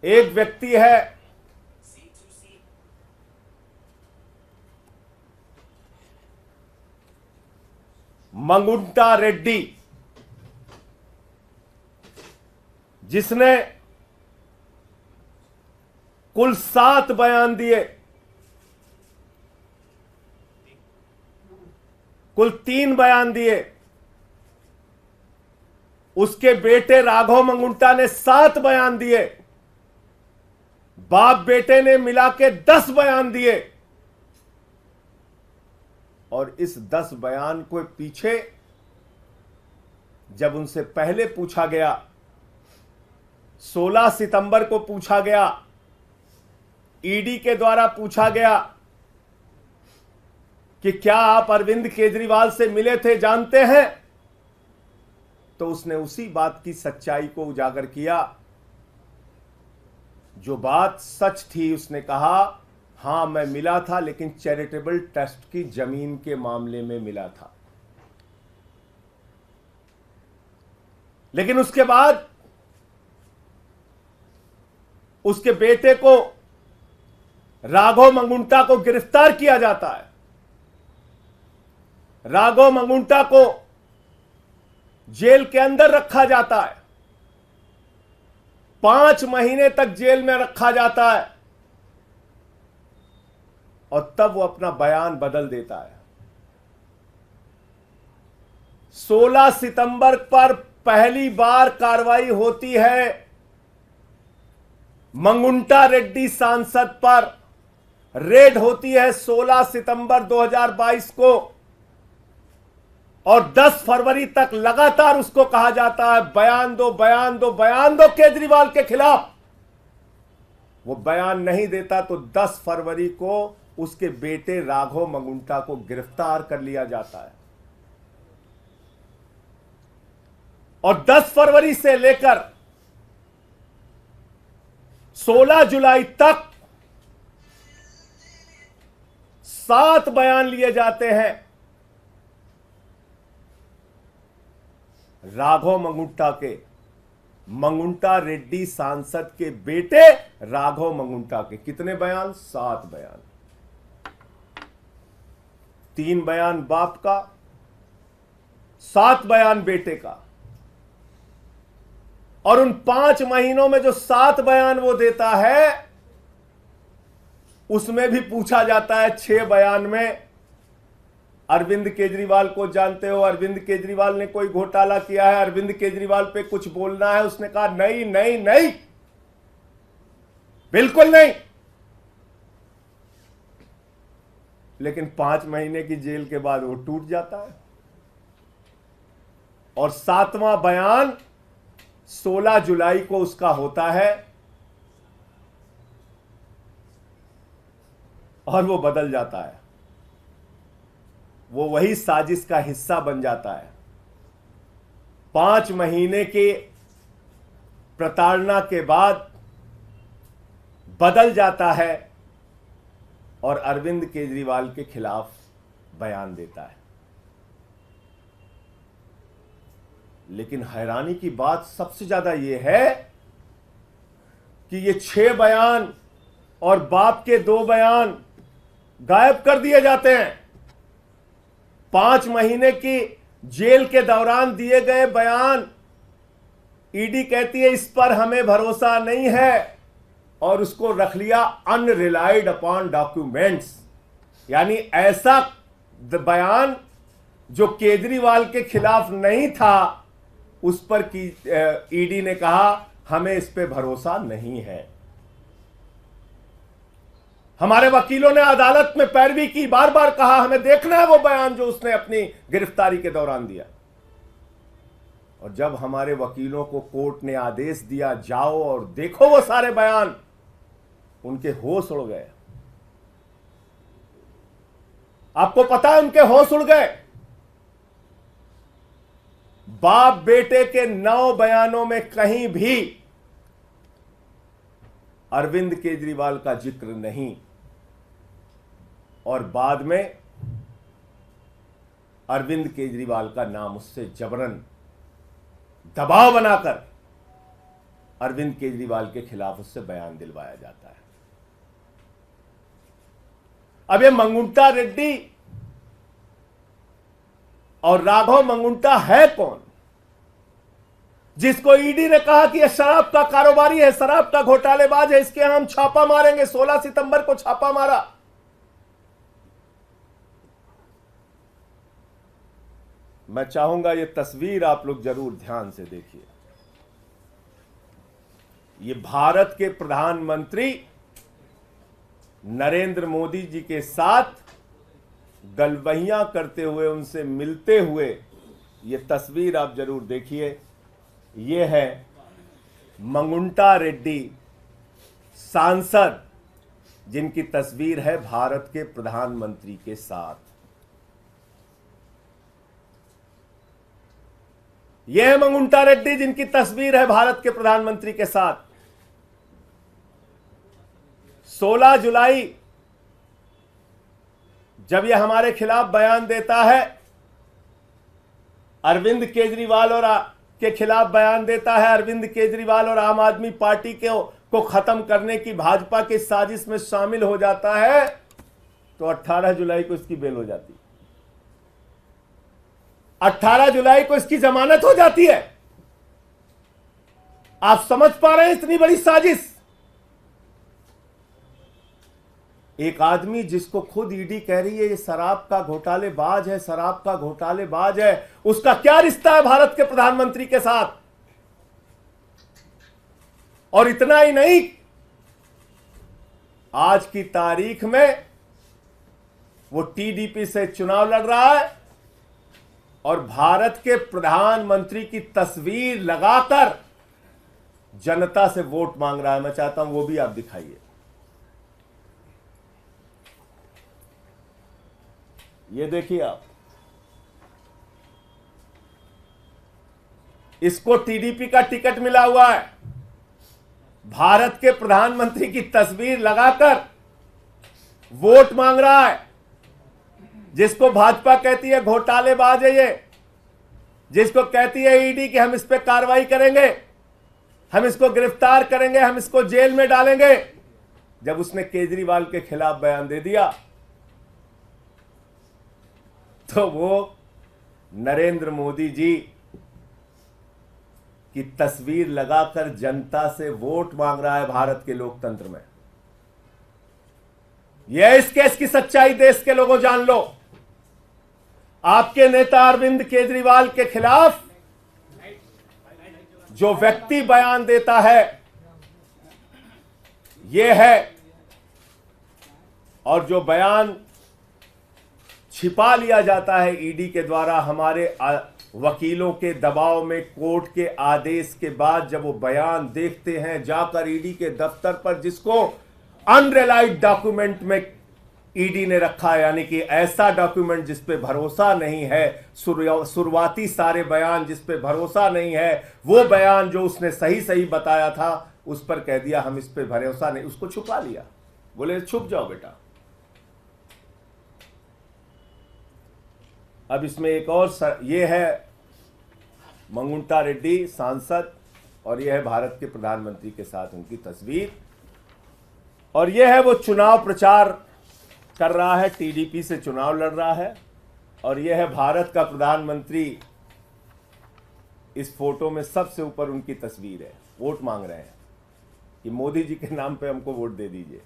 एक व्यक्ति है मंगुंटा रेड्डी, जिसने कुल 7 बयान दिए, कुल 3 बयान दिए। उसके बेटे राघव मंगुंटा ने 7 बयान दिए। बाप बेटे ने मिला के 10 बयान दिए। और इस 10 बयान को पीछे जब उनसे पहले पूछा गया, 16 सितंबर को पूछा गया, ईडी के द्वारा पूछा गया कि क्या आप अरविंद केजरीवाल से मिले थे, जानते हैं, तो उसने उसी बात की सच्चाई को उजागर किया। जो बात सच थी, उसने कहा हां मैं मिला था, लेकिन चैरिटेबल ट्रस्ट की जमीन के मामले में मिला था। लेकिन उसके बाद उसके बेटे को, राघव मंगुंटा को गिरफ्तार किया जाता है। राघव मंगुंटा को जेल के अंदर रखा जाता है, 5 महीने तक जेल में रखा जाता है, और तब वो अपना बयान बदल देता है। 16 सितंबर पर पहली बार कार्रवाई होती है मंगुंटा रेड्डी सांसद पर। रेड होती है 16 सितंबर 2022 को, और 10 फरवरी तक लगातार उसको कहा जाता है बयान दो, बयान दो, बयान दो केजरीवाल के खिलाफ। वो बयान नहीं देता तो 10 फरवरी को उसके बेटे राघव मंगुंटा को गिरफ्तार कर लिया जाता है। और 10 फरवरी से लेकर 16 जुलाई तक 7 बयान लिए जाते हैं राघव मंगुंटा के, मंगुंटा रेड्डी सांसद के बेटे राघव मंगुंटा के। कितने बयान? 7 बयान। 3 बयान बाप का, 7 बयान बेटे का। और उन 5 महीनों में जो 7 बयान वो देता है, उसमें भी पूछा जाता है 6 बयान में अरविंद केजरीवाल को जानते हो, अरविंद केजरीवाल ने कोई घोटाला किया है, अरविंद केजरीवाल पे कुछ बोलना है। उसने कहा नहीं नहीं नहीं, बिल्कुल नहीं। लेकिन 5 महीने की जेल के बाद वो टूट जाता है। और 7वां बयान 16 जुलाई को उसका होता है, और वो बदल जाता है। वो वही साजिश का हिस्सा बन जाता है। 5 महीने के प्रताड़ना के बाद बदल जाता है और अरविंद केजरीवाल के खिलाफ बयान देता है। लेकिन हैरानी की बात सबसे ज्यादा यह है कि ये 6 बयान और बाप के 2 बयान गायब कर दिए जाते हैं। 5 महीने की जेल के दौरान दिए गए बयान, ईडी कहती है इस पर हमें भरोसा नहीं है, और उसको रख लिया अनरिलाइड अपॉन डॉक्यूमेंट्स। यानी ऐसा बयान जो केजरीवाल के खिलाफ नहीं था, उस पर की ईडी ने कहा हमें इस पे भरोसा नहीं है। हमारे वकीलों ने अदालत में पैरवी की, बार बार कहा हमें देखना है वो बयान जो उसने अपनी गिरफ्तारी के दौरान दिया। और जब हमारे वकीलों को कोर्ट ने आदेश दिया जाओ और देखो वो सारे बयान, उनके होश उड़ गए। आपको पता है उनके होश उड़ गए। बाप बेटे के 9 बयानों में कहीं भी अरविंद केजरीवाल का जिक्र नहीं, और बाद में अरविंद केजरीवाल का नाम उससे जबरन दबाव बनाकर अरविंद केजरीवाल के खिलाफ उससे बयान दिलवाया जाता है। अब ये मंगुंटा रेड्डी और राघव मंगुंटा है कौन, जिसको ईडी ने कहा कि यह शराब का कारोबारी है, शराब का घोटालेबाज है, इसके यहां हम छापा मारेंगे। 16 सितंबर को छापा मारा। मैं चाहूंगा ये तस्वीर आप लोग जरूर ध्यान से देखिए। ये भारत के प्रधानमंत्री नरेंद्र मोदी जी के साथ गलबहियां करते हुए, उनसे मिलते हुए, ये तस्वीर आप जरूर देखिए। ये है मंगुंटा रेड्डी सांसद, जिनकी तस्वीर है भारत के प्रधानमंत्री के साथ। यह है मंगुंटा रेड्डी जिनकी तस्वीर है भारत के प्रधानमंत्री के साथ। 16 जुलाई जब यह हमारे खिलाफ बयान देता है, अरविंद केजरीवाल और के खिलाफ बयान देता है, अरविंद केजरीवाल और आम आदमी पार्टी को खत्म करने की भाजपा की साजिश में शामिल हो जाता है, तो 18 जुलाई को इसकी बेल हो जाती है। 18 जुलाई को इसकी जमानत हो जाती है। आप समझ पा रहे हैं इतनी बड़ी साजिश? एक आदमी जिसको खुद ईडी कह रही है ये शराब का घोटालेबाज है, शराब का घोटालेबाज है, उसका क्या रिश्ता है भारत के प्रधानमंत्री के साथ? और इतना ही नहीं, आज की तारीख में वो टीडीपी से चुनाव लड़ रहा है और भारत के प्रधानमंत्री की तस्वीर लगाकर जनता से वोट मांग रहा है। मैं चाहता हूं वो भी आप दिखाइए। ये देखिए आप, इसको टीडीपी का टिकट मिला हुआ है, भारत के प्रधानमंत्री की तस्वीर लगाकर वोट मांग रहा है। जिसको भाजपा कहती है घोटालेबाज है, ये जिसको कहती है ईडी कि हम इस पे कार्रवाई करेंगे, हम इसको गिरफ्तार करेंगे, हम इसको जेल में डालेंगे, जब उसने केजरीवाल के खिलाफ बयान दे दिया तो वो नरेंद्र मोदी जी की तस्वीर लगाकर जनता से वोट मांग रहा है भारत के लोकतंत्र में। यह इस केस की सच्चाई देश के लोगों जान लो। आपके नेता अरविंद केजरीवाल के खिलाफ जो व्यक्ति बयान देता है यह है, और जो बयान छिपा लिया जाता है ईडी के द्वारा हमारे वकीलों के दबाव में, कोर्ट के आदेश के बाद जब वो बयान देखते हैं जाकर ईडी के दफ्तर पर, जिसको अनरिलाइड डॉक्यूमेंट में ईडी ने रखा है, यानी कि ऐसा डॉक्यूमेंट जिस पे भरोसा नहीं है, शुरुआती सारे बयान जिस पे भरोसा नहीं है, वो बयान जो उसने सही सही बताया था उस पर कह दिया हम इस पे भरोसा नहीं, उसको छुपा लिया, बोले छुप जाओ बेटा। अब इसमें एक और ये है मंगुंटा रेड्डी सांसद, और यह है भारत के प्रधानमंत्री के साथ उनकी तस्वीर, और यह है वो चुनाव प्रचार कर रहा है, टीडीपी से चुनाव लड़ रहा है, और यह है भारत का प्रधानमंत्री। इस फोटो में सबसे ऊपर उनकी तस्वीर है, वोट मांग रहे हैं कि मोदी जी के नाम पे हमको वोट दे दीजिए।